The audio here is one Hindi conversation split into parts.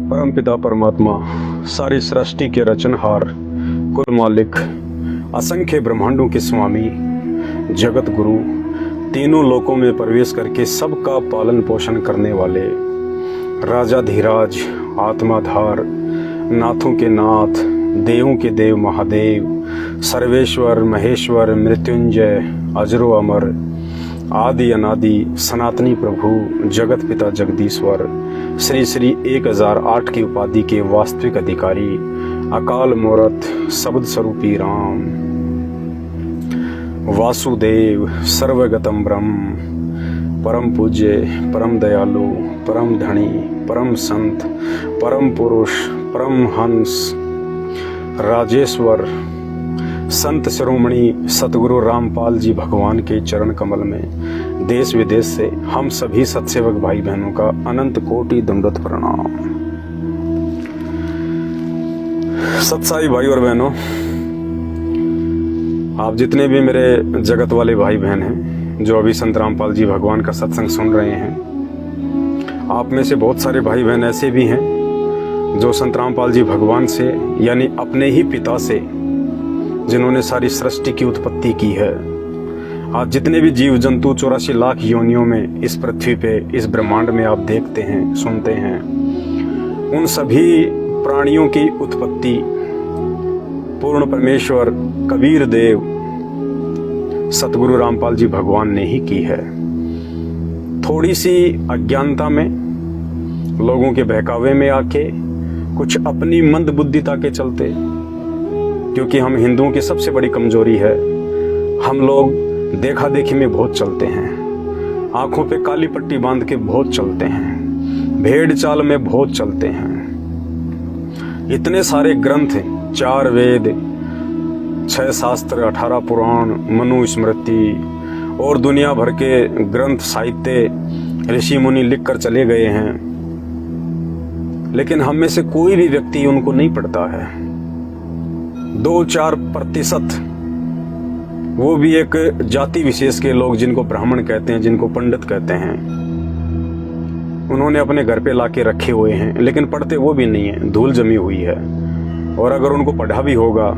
परमपिता परमात्मा, सारी सृष्टि के रचनहार, कुल मालिक, असंख्य ब्रह्मांडों के स्वामी, जगत गुरु, तीनों लोकों में प्रवेश करके सबका पालन पोषण करने वाले, राजाधिराज, आत्माधार, नाथों के नाथ, देवों के देव महादेव, सर्वेश्वर महेश्वर, मृत्युंजय, अजरो अमर, आदि अनादि, सनातनी प्रभु, जगत पिता जगदीश्वर, श्री श्री 1008 की उपाधि के वास्तविक अधिकारी, अकाल मूरत, शब्द स्वरूपी राम, वासुदेव, सर्वगतम ब्रह्म, परम पूज्य, परम दयालु, परम धनी, परम संत, परम पुरुष, परम हंस, राजेश्वर, संत शिरोमणि सतगुरु रामपाल जी भगवान के चरण कमल में देश विदेश से हम सभी सत्सेवक भाई बहनों का अनंत कोटि दंडवत प्रणाम। सत्साई भाई और बहनों, आप जितने भी मेरे जगत वाले भाई बहन हैं जो अभी संत रामपाल जी भगवान का सत्संग सुन रहे हैं, आप में से बहुत सारे भाई बहन ऐसे भी हैं जो संत रामपाल जी भगवान से यानी अपने ही पिता से, जिन्होंने सारी सृष्टि की उत्पत्ति की है, आज जितने भी जीव जंतु 84 लाख योनियों में इस पृथ्वी पे, इस ब्रह्मांड में आप देखते हैं, सुनते हैं, उन सभी प्राणियों की उत्पत्ति पूर्ण परमेश्वर कबीर देव सतगुरु रामपाल जी भगवान ने ही की है। थोड़ी सी अज्ञानता में, लोगों के बहकावे में आके, कुछ अपनी मंद बुद्धिता के चलते, क्योंकि हम हिंदुओं की सबसे बड़ी कमजोरी है, हम लोग देखा देखी में बहुत चलते हैं, आंखों पे काली पट्टी बांध के बहुत चलते हैं, भेड़ चाल में बहुत चलते हैं। इतने सारे ग्रंथ, 4 वेद, 6 शास्त्र, 18 पुराण, मनु स्मृति और दुनिया भर के ग्रंथ साहित्य ऋषि मुनि लिख कर चले गए हैं, लेकिन हम में से कोई भी व्यक्ति उनको नहीं पढ़ता है। 2-4%, वो भी एक जाति विशेष के लोग जिनको ब्राह्मण कहते हैं, जिनको पंडित कहते हैं, उन्होंने अपने घर पे लाके रखे हुए हैं, लेकिन पढ़ते वो भी नहीं है, धूल जमी हुई है। और अगर उनको पढ़ा भी होगा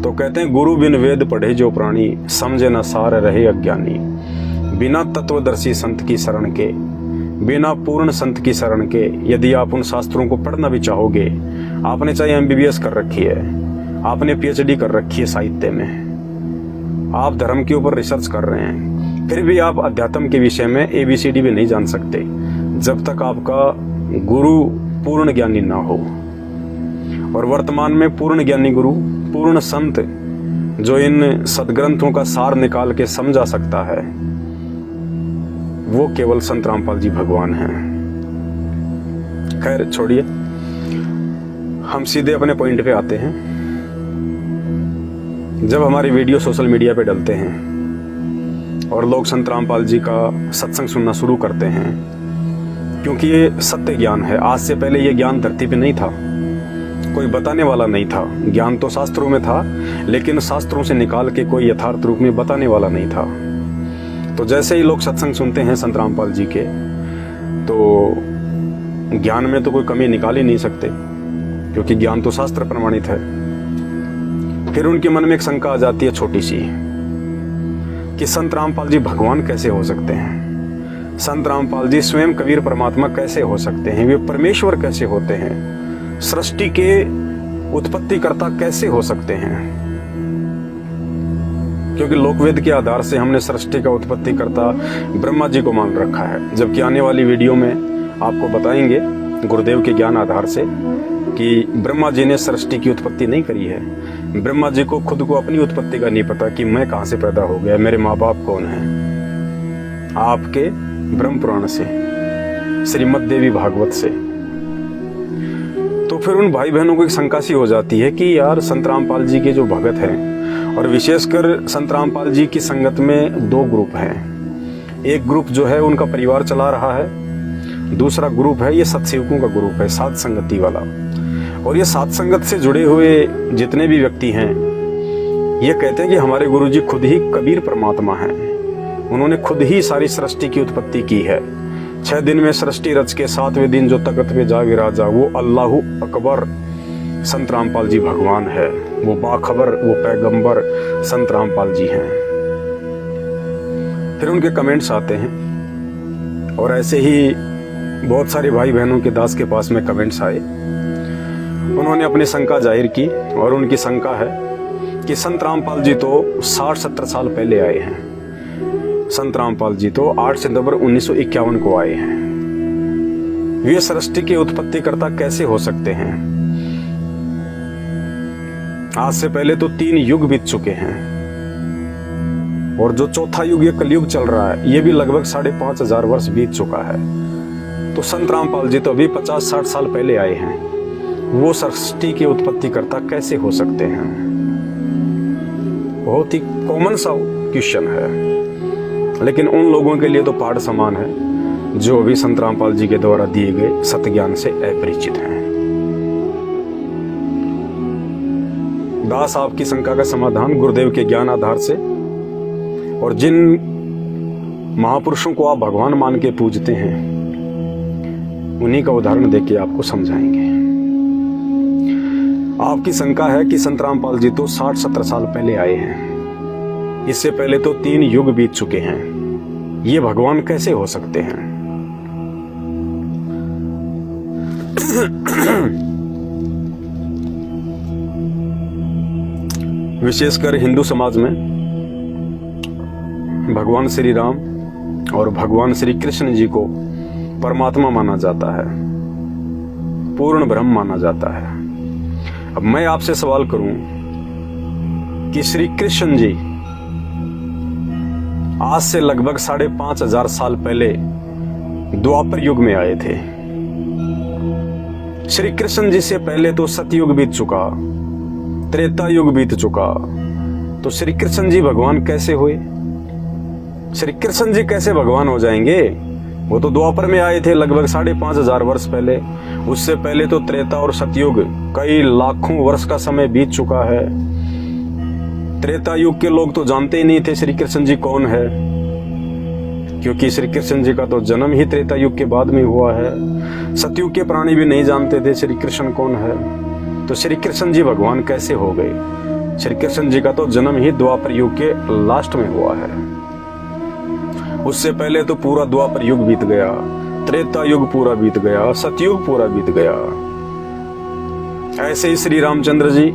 तो कहते हैं गुरु बिन वेद पढ़े जो प्राणी, समझे न सार रहे अज्ञानी। बिना तत्वदर्शी संत की शरण के, बिना पूर्ण संत की शरण के यदि आप उन शास्त्रों को पढ़ना भी चाहोगे, आपने चाहे MBBS कर रखी है, आपने PhD कर रखी है साहित्य में, आप धर्म के ऊपर रिसर्च कर रहे हैं, फिर भी आप अध्यात्म के विषय में ABCD भी नहीं जान सकते जब तक आपका गुरु पूर्ण ज्ञानी ना हो। और वर्तमान में पूर्ण ज्ञानी गुरु, पूर्ण संत जो इन सदग्रंथों का सार निकाल के समझा सकता है, वो केवल संत रामपाल जी भगवान हैं। खैर छोड़िए, हम सीधे अपने पॉइंट पे आते हैं। जब हमारी वीडियो सोशल मीडिया पे डलते हैं और लोग संत रामपाल जी का सत्संग सुनना शुरू करते हैं, क्योंकि ये सत्य ज्ञान है। आज से पहले ये ज्ञान धरती पे नहीं था, कोई बताने वाला नहीं था। ज्ञान तो शास्त्रों में था, लेकिन शास्त्रों से निकाल के कोई यथार्थ रूप में बताने वाला नहीं था। तो जैसे ही लोग सत्संग सुनते हैं संत रामपाल जी के, तो ज्ञान में तो कोई कमी निकाल ही नहीं सकते, क्योंकि ज्ञान तो शास्त्र प्रमाणित है। फिर उनके मन में एक शंका आ जाती है छोटी सी, कि संत रामपाल जी भगवान कैसे हो सकते हैं, संत रामपाल जी स्वयं कबीर परमात्मा कैसे हो सकते हैं, वे परमेश्वर कैसे होते हैं, सृष्टि के उत्पत्तिकर्ता कैसे हो सकते हैं। क्योंकि लोकवेद के आधार से हमने सृष्टि का उत्पत्तिकर्ता ब्रह्मा जी को मान रखा है, जबकि आने वाली वीडियो में आपको बताएंगे गुरुदेव के ज्ञान आधार से कि ब्रह्मा जी ने सृष्टि की उत्पत्ति नहीं करी है। ब्रह्मा जी को खुद को अपनी उत्पत्ति का नहीं पता कि मैं कहां से पैदा हो गया, मेरे माँ बाप कौन हैं। आपके ब्रह्म पुराण से, श्रीमद् देवी भागवत से। तो फिर उन भाई बहनों को एक शंका सी हो जाती है कि यार संत रामपाल जी के जो भगत हैं, और विशेषकर संत रामपाल जी की संगत में 2 ग्रुप हैं। एक ग्रुप जो है उनका परिवार चला रहा है, दूसरा ग्रुप है ये सत्सेवकों का ग्रुप है, साध संगति वाला। और ये साध संगत से जुड़े हुए जितने भी व्यक्ति हैं, ये कहते हैं कि हमारे गुरु जी खुद ही कबीर परमात्मा हैं, उन्होंने खुद ही सारी सृष्टि की उत्पत्ति की है। 6 दिन में सृष्टि रच के 7वें दिन जो तख्त पे जा विराजा, वो अल्लाहु अकबर संत रामपाल जी भगवान है। वो बाखबर, वो पैगंबर संत रामपाल जी हैं। फिर उनके कमेंट्स आते हैं और ऐसे ही बहुत सारे भाई बहनों के दास के पास में कमेंट्स आए। उन्होंने अपनी शंका जाहिर की और उनकी शंका है कि संत रामपाल जी तो 60-70 साल पहले आए हैं। संत रामपाल जी तो 8 सितंबर 1951 को आए हैं। वे सृष्टि के उत्पत्तिकर्ता कैसे हो सकते हैं? आज से पहले तो 3 युग बीत चुके हैं और जो चौथा युग ये कलयुग चल रहा है, ये भी लगभग 5,500 वर्ष बीत चुका है। तो संत रामपाल जी तो अभी 50-60 साल पहले आए हैं। वो सृष्टि के उत्पत्तिकर्ता कैसे हो सकते हैं? बहुत ही कॉमन सा क्वेश्चन है, लेकिन उन लोगों के लिए तो पहाड़ समान है जो अभी संत रामपाल जी के द्वारा दिए गए सत्य ज्ञान से अपरिचित हैं। दास आपकी शंका का समाधान गुरुदेव के ज्ञान आधार से और जिन महापुरुषों को आप भगवान मान के पूजते हैं, उन्हीं का उदाहरण देके आपको समझाएंगे। आपकी शंका है कि संत रामपाल जी तो 60-70 साल पहले आए हैं। इससे पहले तो 3 युग बीत चुके हैं। ये भगवान कैसे हो सकते हैं? विशेषकर हिंदू समाज में भगवान श्री राम और भगवान श्री कृष्ण जी को परमात्मा माना जाता है, पूर्ण ब्रह्म माना जाता है। अब मैं आपसे सवाल करूं कि श्री कृष्ण जी आज से लगभग 5,500 साल पहले द्वापर युग में आए थे। श्री कृष्ण जी से पहले तो सतयुग बीत चुका, त्रेता युग बीत चुका। तो श्री कृष्ण जी भगवान कैसे हुए? श्री कृष्ण जी कैसे भगवान हो जाएंगे? वो तो द्वापर में आए थे लगभग 5,500 वर्ष पहले। उससे पहले तो त्रेता और सतयुग कई लाखों वर्ष का समय बीत चुका है। त्रेता युग के लोग तो जानते ही नहीं थे श्री कृष्ण जी कौन है, क्योंकि श्री कृष्ण जी का तो जन्म ही त्रेता युग के बाद में हुआ है। सतयुग के प्राणी भी नहीं जानते थे श्री कृष्ण कौन है। तो श्री कृष्ण जी भगवान कैसे हो गए? श्री कृष्ण जी का तो जन्म ही द्वापर युग के लास्ट में हुआ है। उससे पहले तो पूरा द्वापर युग बीत गया, त्रेता युग पूरा बीत गया, सतयुग पूरा बीत गया। ऐसे ही श्री रामचंद्र जी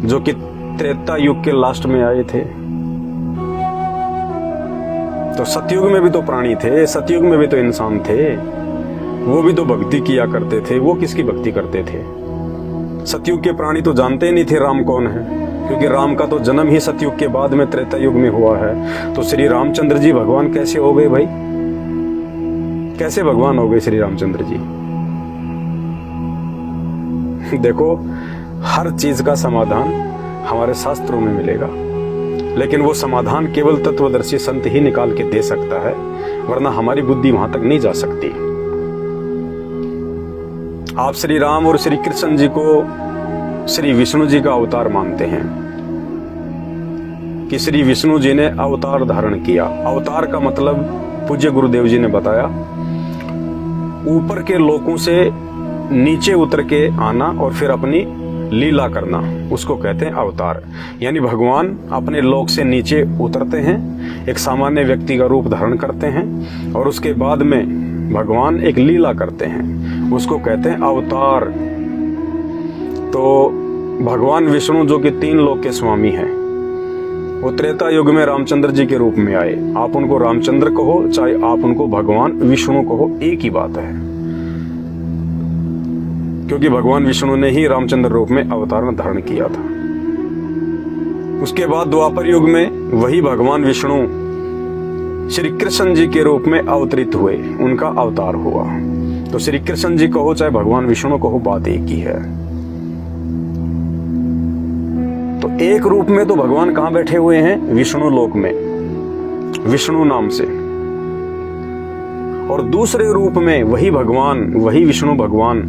जो कि त्रेता युग के लास्ट में आए थे, तो सतयुग में भी तो प्राणी थे, सतयुग में भी तो इंसान थे। वो भी तो भक्ति किया करते थे। वो किसकी भक्ति करते थे? सतयुग के प्राणी तो जानते ही नहीं थे राम कौन है, क्योंकि राम का तो जन्म ही सतयुग के बाद में त्रेता युग में हुआ है। तो श्री रामचंद्र जी भगवान कैसे हो गए भाई? कैसे भगवान हो गए श्री रामचंद्र जी? देखो, हर चीज का समाधान हमारे शास्त्रों में मिलेगा, लेकिन वो समाधान केवल तत्वदर्शी संत ही निकाल के दे सकता है, वरना हमारी बुद्धि वहां तक नहीं जा सकती। आप श्री राम और श्री कृष्ण जी को श्री विष्णु जी का अवतार मानते हैं कि श्री विष्णु जी ने अवतार धारण किया। अवतार का मतलब पूज्य गुरुदेव जी ने बताया, ऊपर के लोकों से नीचे उतर के आना और फिर अपनी लीला करना, उसको कहते हैं अवतार। यानी भगवान अपने लोक से नीचे उतरते हैं, एक सामान्य व्यक्ति का रूप धारण करते हैं और उसके बाद में भगवान एक लीला करते हैं, उसको कहते हैं अवतार। तो भगवान विष्णु जो कि 3 लोक के स्वामी हैं, वो त्रेता युग में रामचंद्र जी के रूप में आए। आप उनको रामचंद्र कहो चाहे आप उनको भगवान विष्णु कहो, एक ही बात है, क्योंकि भगवान विष्णु ने ही रामचंद्र रूप में अवतार धारण किया था। उसके बाद द्वापर युग में वही भगवान विष्णु श्री कृष्ण जी के रूप में अवतरित हुए, उनका अवतार हुआ। तो श्री कृष्ण जी कहो चाहे भगवान विष्णु कहो, बात एक ही है। तो एक रूप में तो भगवान कहां बैठे हुए हैं? विष्णु लोक में, विष्णु नाम से। और दूसरे रूप में वही भगवान, वही विष्णु भगवान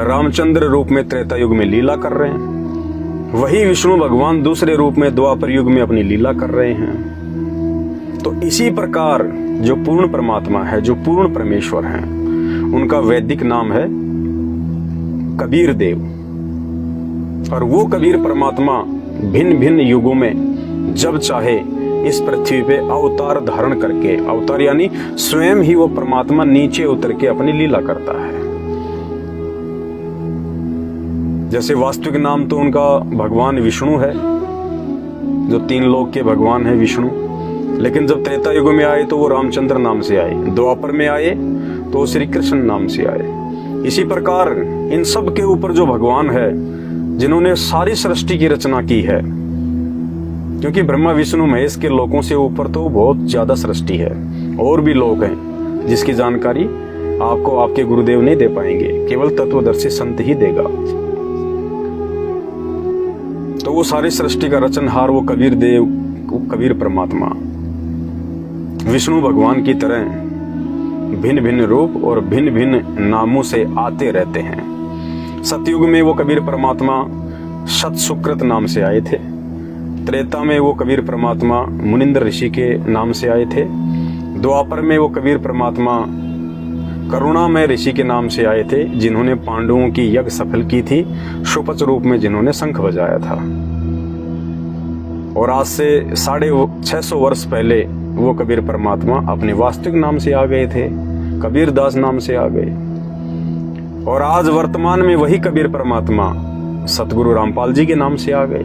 रामचंद्र रूप में त्रेता युग में लीला कर रहे हैं। वही विष्णु भगवान दूसरे रूप में द्वापर युग में अपनी लीला कर रहे हैं। तो इसी प्रकार जो पूर्ण परमात्मा है, जो पूर्ण परमेश्वर हैं, उनका वैदिक नाम है कबीर देव। और वो कबीर परमात्मा भिन्न भिन्न युगों में जब चाहे इस पृथ्वी पे अवतार धारण करके, अवतार यानी स्वयं ही वो परमात्मा नीचे उतर के अपनी लीला करता है। जैसे वास्तविक नाम तो उनका भगवान विष्णु है, जो 3 लोक के भगवान है विष्णु। लेकिन जब त्रेता युग में आए तो वो रामचंद्र नाम से आए, द्वापर में आए तो श्री कृष्ण नाम से आए। इसी प्रकार इन सब के ऊपर जो भगवान है, जिन्होंने सारी सृष्टि की रचना की है, क्योंकि ब्रह्मा विष्णु महेश के लोकों से ऊपर तो बहुत ज्यादा सृष्टि है, और भी लोक हैं जिसकी जानकारी आपको आपके गुरुदेव नहीं दे पाएंगे, केवल तत्वदर्शी संत ही देगा। तो वो सारी सृष्टि का रचनहार वो कबीर देव, कबीर परमात्मा विष्णु भगवान की तरह भिन्न भिन्न रूप और भिन्न भिन्न नामों से आते रहते हैं। सतयुग में वो कबीर परमात्मा सत सुकृत नाम से आए थे। त्रेता में वो कबीर परमात्मा मुनिंद्र ऋषि के नाम से आए थे। द्वापर में वो कबीर परमात्मा करुणामय ऋषि के नाम से आए थे, जिन्होंने पांडवों की यज्ञ सफल की थी, शुपच रूप में जिन्होंने शंख बजाया था। और आज से 650 वर्ष पहले वो कबीर परमात्मा अपने वास्तविक नाम से आ गए थे, कबीर दास नाम से आ गए। और आज वर्तमान में वही कबीर परमात्मा सतगुरु रामपाल जी के नाम से आ गए।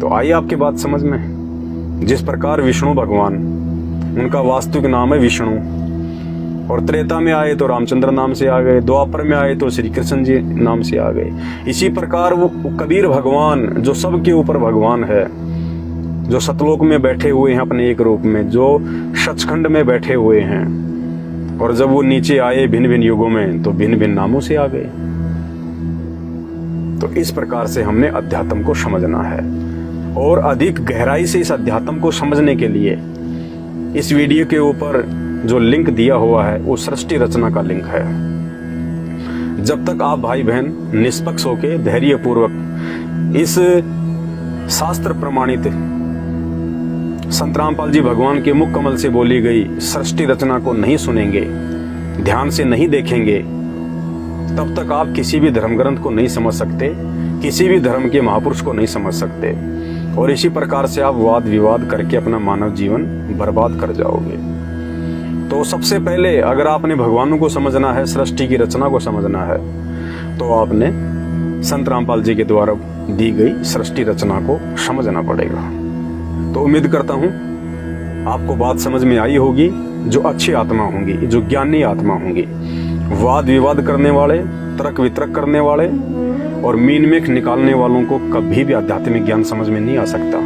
तो आइए आपकी बात समझ में। जिस प्रकार विष्णु भगवान, उनका वास्तविक नाम है विष्णु, और त्रेता में आए तो रामचंद्र नाम से आ गए, द्वापर में आए तो श्री कृष्ण जी नाम से आ गए। इसी प्रकार वो कबीर भगवान जो सबके ऊपर भगवान है, जो सतलोक में बैठे हुए हैं अपने एक रूप में, जो सचखंड में बैठे हुए हैं, और जब वो नीचे आए भिन्न भिन्न युगों में तो भिन्न भिन्न नामों से आ गए। तो इस प्रकार से हमने अध्यात्म को समझना है, और अधिक गहराई से इस अध्यात्म को समझने के लिए इस वीडियो के ऊपर जो लिंक दिया हुआ है वो सृष्टि रचना का लिंक है। जब तक आप भाई बहन निष्पक्ष होकर धैर्य पूर्वक इस शास्त्र प्रमाणित संत रामपाल जी भगवान के मुख कमल से बोली गई सृष्टि रचना को नहीं सुनेंगे, ध्यान से नहीं देखेंगे, तब तक आप किसी भी धर्म ग्रंथ को नहीं समझ सकते, किसी भी धर्म के महापुरुष को नहीं समझ सकते। और इसी प्रकार से आप वाद विवाद करके अपना मानव जीवन बर्बाद कर जाओगे। तो सबसे पहले अगर आपने भगवानों को समझना है, सृष्टि की रचना को समझना है, तो आपने संत रामपाल जी के द्वारा दी गई सृष्टि रचना को समझना पड़ेगा। तो उम्मीद करता हूं आपको बात समझ में आई होगी। जो अच्छी आत्मा होंगी, जो ज्ञानी आत्मा होंगी, वाद विवाद करने वाले, तर्क वितर्क करने वाले और मीन मेख निकालने वालों को कभी भी आध्यात्मिक ज्ञान समझ में नहीं आ सकता।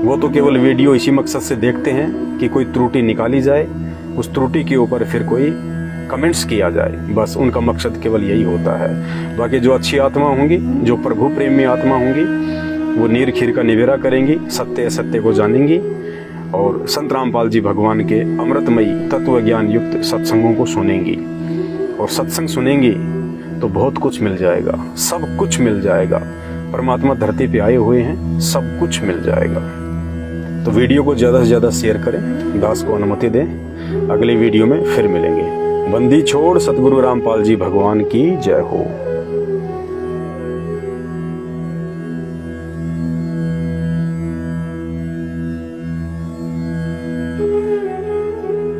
वो तो केवल वीडियो इसी मकसद से देखते हैं कि कोई त्रुटि निकाली जाए, उस त्रुटि के ऊपर फिर कोई कमेंट्स किया जाए, बस उनका मकसद केवल यही होता है। बाकी जो अच्छी आत्मा होंगी, जो प्रभु प्रेमी आत्मा होंगी, वो नीर खीर का निवेरा करेंगी, सत्य असत्य को जानेंगी और संत रामपाल जी भगवान के अमृतमयी तत्व ज्ञान युक्त सत्संगों को सुनेंगी। और सत्संग सुनेंगी तो बहुत कुछ मिल जाएगा, सब कुछ मिल जाएगा। परमात्मा धरती पे आए हुए हैं, सब कुछ मिल जाएगा। तो वीडियो को ज्यादा से ज्यादा शेयर करें, दास को अनुमति दें। अगली वीडियो में फिर मिलेंगे। बंदी छोड़ सतगुरु रामपाल जी भगवान की जय हो।